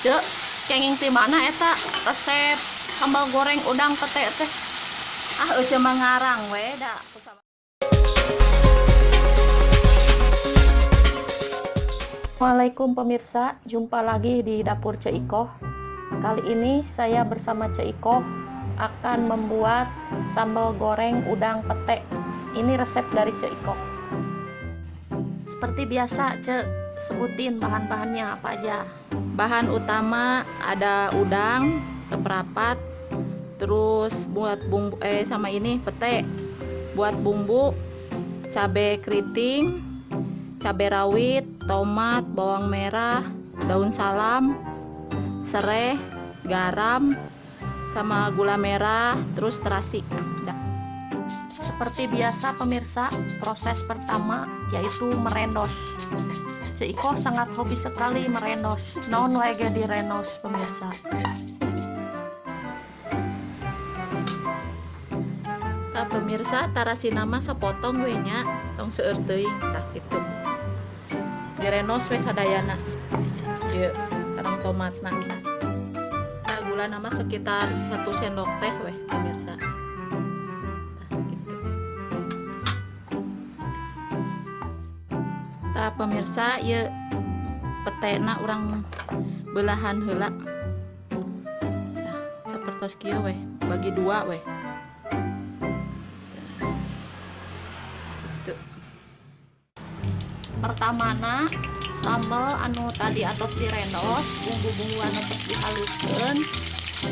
Cek, kenging ti mana eta resep sambal goreng udang pete teh. Eueuh mah ngarang we da. Assalamualaikum pemirsa, jumpa lagi di dapur Cek Ikoh. Kali ini saya bersama Cek Ikoh akan membuat sambal goreng udang pete. Ini resep dari Cek Ikoh. Seperti biasa, Cek, sebutin bahan-bahannya apa aja. Bahan utama ada udang seperempat, terus buat bumbu sama ini pete. Buat bumbu cabai keriting, cabai rawit, tomat, bawang merah, daun salam, serai, garam, sama gula merah, terus terasi. Seperti biasa pemirsa, proses pertama yaitu merendos. Cek Ikoh sangat hobi sekali merendos. Naon wae ge direndos pemirsa. Nah, pemirsa tarasi nama sapotong we nya, tong seueur teuing tah kitu. Direnos we sadayana. Ieu sareng tomatna. Nah, gula nama sekitar 1 sendok teh we pemirsa. Nah, pemirsa ieu petena urang belahan heula. Nah, sapertos kieu we, bagi 2 we. Pertamana sambal anu tadi atos direndos, bumbu-bumbu anu tos dihaluskeun,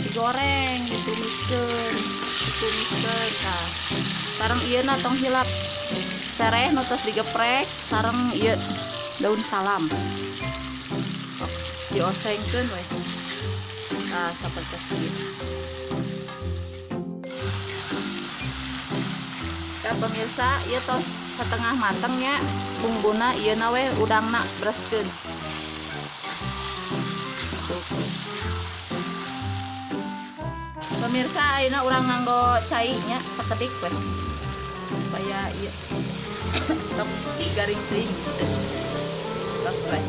digoreng, ditumiskeun tah. Sareng ieu na tong hilap sereh nu tos digeprek sareng ieu daun salam. Sok diosengkeun we. Tah sapertos ieu. Tah pemirsa, ieu tos setengah matengnya bumbuna ieu na we udangna bereskeun. Pemirsa ayeuna urang nganggo cai nya sakedik we supaya ieu tong garing teuing gitu. Tos we.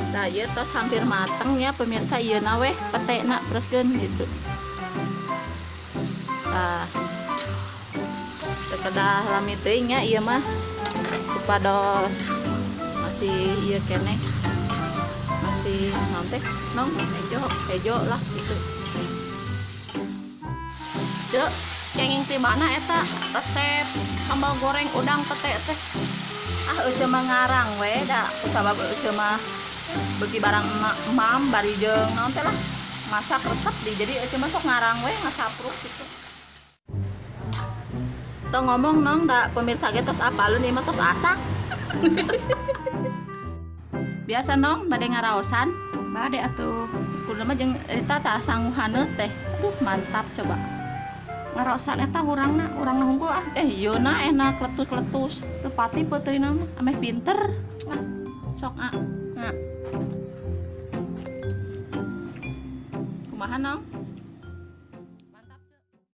Nah, ieu tos hampir mateng nya pemirsa, ieu na we petena bereskeun gitu. Nah, kedah lami teuing nya ieu mah supados masih ieu keneh masih naon teh nong hejo lah gitu. Cek, kenging ti mana eta resep sambal goreng udang pete teh. Eueuh mah ngarang we da kusabab eueuh mah beuki barang mam bari jeung naon teh lah masak resep di jadi eueuh mah sok ngarang we ngasapruk gitu. Tong ngomong nong da pemirsa ge tos apalun ieu mah tos asak. Biasa nong bade ngaraosan, bade atuh. Kudu mah jeung eta tah sangguhaneut teh. Aduh mantap coba. Ngaraosan eta urangna hungkul ieu na enak kletus-kletus. Teu pati peuteuna mah ameh pinter. Nah, sok Nah. Kumaha nong?